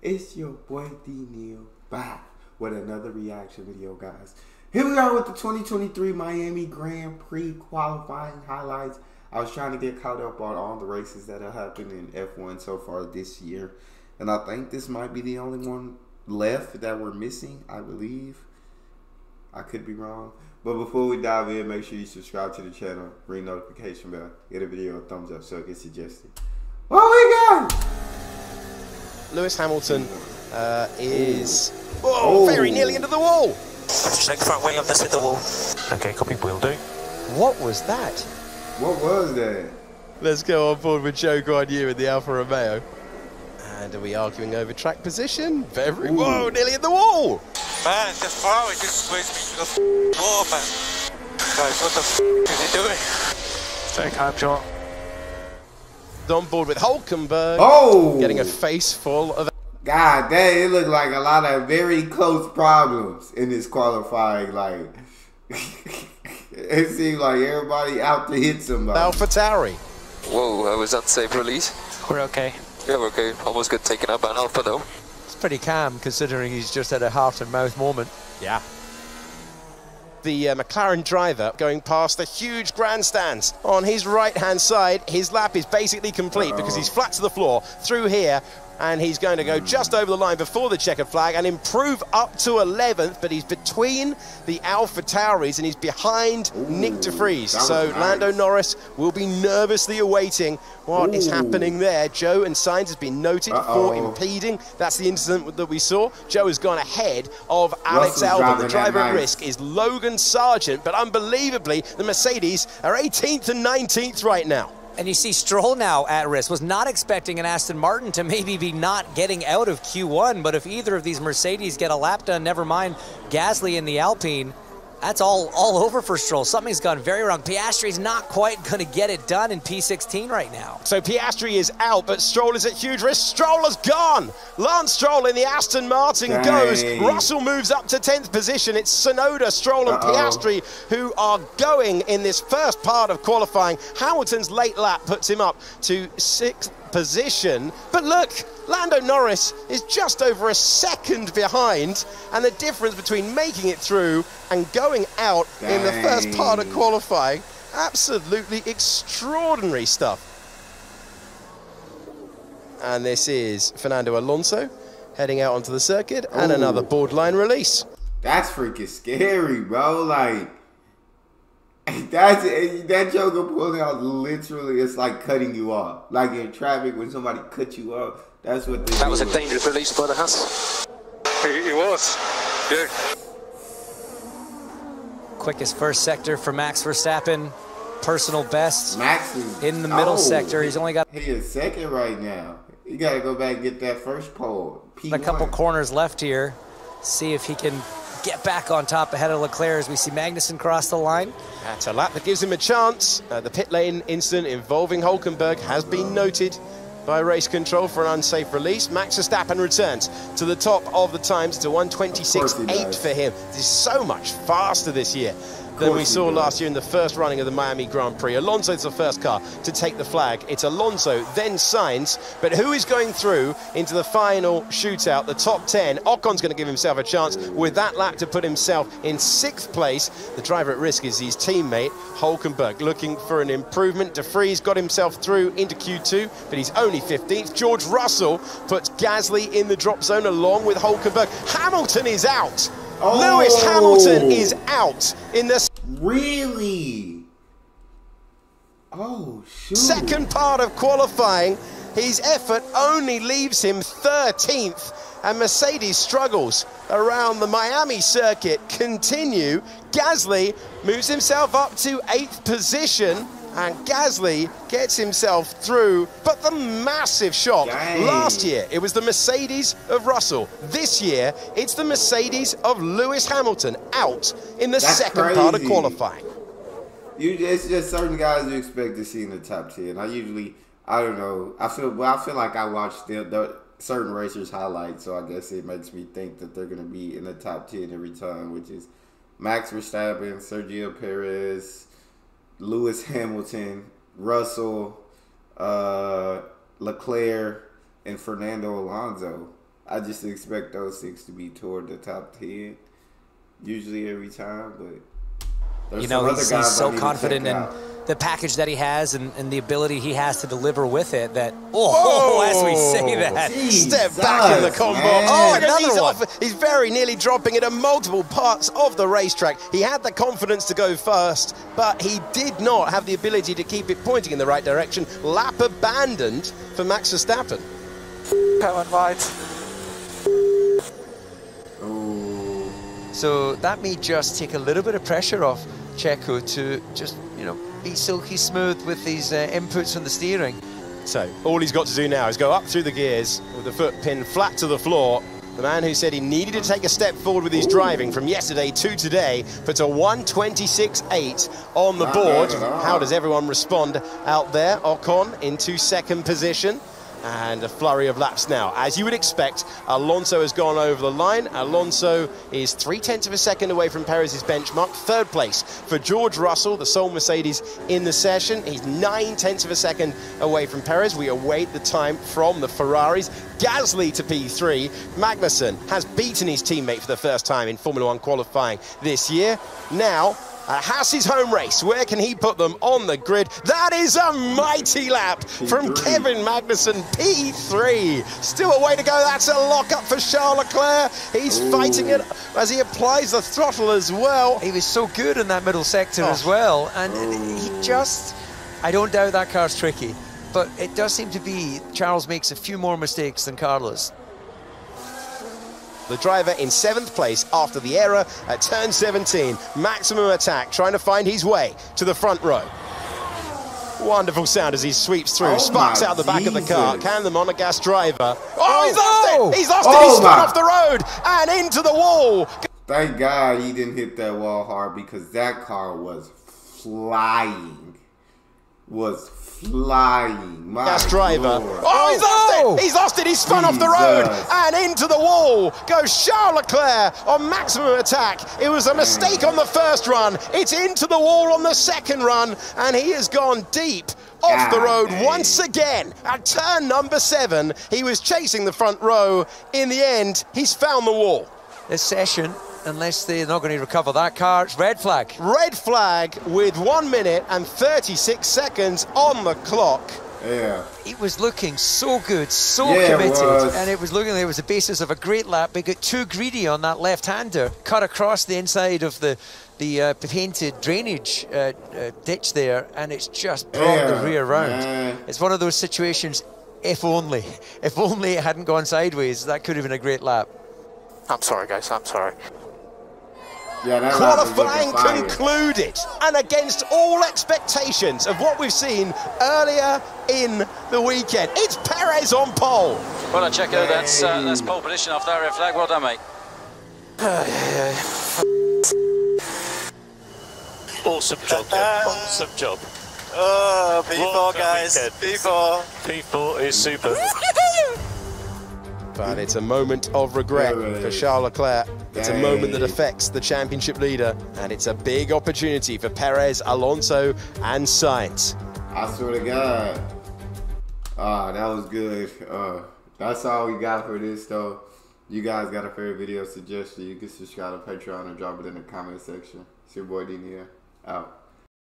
It's your boy D Neil back with another reaction video, guys. Here we are with the 2023 Miami Grand Prix qualifying highlights. I was trying to get caught up on all the races that have happened in F1 so far this year, and I think this might be the only one left that we're missing, I believe. I could be wrong. But before we dive in, make sure you subscribe to the channel, ring notification bell, get a video a thumbs up so it gets suggested. What we got? Lewis Hamilton is very nearly into the wall. Check front wheel of this hit the wall. Okay, copy, will do. What was that? What was that? Let's go on board with Joe Guan Yu in the Alfa Romeo. And are we arguing over track position? Very whoa, nearly in the wall. Man, just far away, just squeezed me to the wall, man. Guys, what the is he doing? Stay calm, John. On board with Hulkenberg. Oh! Getting a face full of... God dang, it looked like a lot of very close problems in this qualifying. Like, it seemed like everybody out to hit somebody. AlphaTauri. Whoa, that was unsafe release. We're okay. Yeah, we're okay. Almost got taken up by an Alpha though. It's pretty calm considering he's just had a heart-and-mouth moment. Yeah. The McLaren driver going past the huge grandstands. On his right-hand side, his lap is basically complete because he's flat to the floor through here, and he's going to go just over the line before the checkered flag and improve up to 11th, but he's between the AlphaTauris and he's behind Nick de Vries. So nice. Lando Norris will be nervously awaiting what is happening there. Joe and Sainz has been noted for impeding. That's the incident that we saw. Joe has gone ahead of Alex Albon. The driver at risk is Logan Sargent, but unbelievably, the Mercedes are 18th and 19th right now. And you see Stroll now at risk. Was not expecting an Aston Martin to maybe be not getting out of Q1, but if either of these Mercedes get a lap done, never mind Gasly in the Alpine, that's all over for Stroll. Something's gone very wrong. Piastri's not quite going to get it done in P16 right now. So Piastri is out, but Stroll is at huge risk. Stroll has gone. Lance Stroll in the Aston Martin goes. Russell moves up to 10th position. It's Tsunoda, Stroll and Piastri who are going in this first part of qualifying. Hamilton's late lap puts him up to 6th position, but look, Lando Norris is just over a second behind, and the difference between making it through and going out in the first part of qualifying, absolutely extraordinary stuff. And this is Fernando Alonso heading out onto the circuit, and another borderline release. That's freaking scary, bro. Like, that joker pulling out literally, it's like cutting you off. Like in traffic when somebody cuts you off, that's what they do. That was a dangerous release by the Haas. It was. Yeah. Quickest first sector for Max Verstappen. Personal best. Max is in the middle sector. He's only got... He is second right now. You got to go back and get that first pole. P1. A couple corners left here. See if he can get back on top ahead of Leclerc as we see Magnussen cross the line. That's a lap that gives him a chance. The pit lane incident involving Hulkenberg has been noted by race control for an unsafe release. Max Verstappen returns to the top of the times to 1:26.8 for him. This is so much faster this year than we saw last year in the first running of the Miami Grand Prix. Alonso's the first car to take the flag. It's Alonso, then Sainz. But who is going through into the final shootout, the top 10? Ocon's going to give himself a chance with that lap to put himself in 6th place. The driver at risk is his teammate, Hulkenberg, looking for an improvement. De Vries got himself through into Q2, but he's only 15th. George Russell puts Gasly in the drop zone along with Hulkenberg. Hamilton is out. Lewis Hamilton is out in the... Really? Oh, shoot. Second part of qualifying. His effort only leaves him 13th, and Mercedes struggles around the Miami circuit continue. Gasly moves himself up to 8th position, and Gasly gets himself through, but the massive shock. Last year, it was the Mercedes of Russell. This year, it's the Mercedes of Lewis Hamilton out in the second part of qualifying. It's just certain guys you expect to see in the top 10. I don't know. I feel like I watched the certain racers' highlights, so I guess it makes me think that they're going to be in the top 10 every time, which is Max Verstappen, Sergio Perez, Lewis Hamilton, Russell, Leclerc, and Fernando Alonso. I just expect those 6 to be toward the top 10, usually every time. But there's you know, some he's other guys so I need to confident check in out. the package that he has and the ability he has to deliver with it that, oh, as we say that. Step back in the combo. Man. Oh, Another he's one. off. He's very nearly dropping it at multiple parts of the racetrack. He had the confidence to go first, but he did not have the ability to keep it pointing in the right direction. Lap abandoned for Max Verstappen. One wide. Oh, So that may just take a little bit of pressure off Checo to just, you know, be silky smooth with these inputs from the steering. So all he's got to do now is go up through the gears with the foot pinned flat to the floor. The man who said he needed to take a step forward with his driving from yesterday to today puts a 1:26.8 on the board. How does everyone respond out there? Ocon into second position. And a flurry of laps now. As you would expect, Alonso has gone over the line. Alonso is 0.3 of a second away from Perez's benchmark. Third place for George Russell, the sole Mercedes in the session. He's 0.9 of a second away from Perez. We await the time from the Ferraris. Gasly to P3. Magnussen has beaten his teammate for the first time in Formula One qualifying this year. Now, Haas's home race, where can he put them on the grid? That is a mighty lap from Kevin Magnussen, P3. Still a way to go, that's a lock-up for Charles Leclerc. He's fighting it as he applies the throttle as well. He was so good in that middle sector as well, and he just, I don't doubt that car's tricky, but it does seem to be Charles makes a few more mistakes than Carlos. The driver in 7th place after the error at turn 17. Maximum attack, trying to find his way to the front row. Wonderful sound as he sweeps through, Oh sparks my out the back of the car. Jesus. Can the Monegasque driver? Oh, he's lost it! He's lost it! Oh He's spun my. off the road and into the wall. thank God he didn't hit that wall hard because that car was flying. My Gas driver. Lord. Oh, he's lost it! He's lost it! He's spun off the road Jesus. and into the wall goes Charles Leclerc on maximum attack. It was a mistake on the first run. It's into the wall on the second run, and he has gone deep off the road once again at turn number 7. He was chasing the front row. In the end, he's found the wall. This session, unless they're not going to recover that car, it's red flag. Red flag with 1 minute and 36 seconds on the clock. Yeah. He was looking so good, so Yeah, it committed, was. and it was looking like it was the basis of a great lap. They got too greedy on that left-hander, cut across the inside of the painted drainage ditch there, and it's just brought the rear round. Man. It's one of those situations, if only it hadn't gone sideways, that could have been a great lap. I'm sorry, guys. I'm sorry. Yeah, that lap was Qualifying looking fire. concluded, and against all expectations of what we've seen earlier in the weekend, it's Perez on pole. Well done, Checo. That's pole position off that red flag. Well done, mate. Awesome job, Kev. Awesome job. Oh, P4, What a guys. weekend. P4. P4 is super. But it's a moment of regret for Charles Leclerc. It's a moment that affects the championship leader, and it's a big opportunity for Perez, Alonso, and Sainz. I swear to God. That was good. That's all we got for this, though. You guys got a favorite video suggestion, you can subscribe to Patreon and drop it in the comment section. It's your boy D-Nia. Out.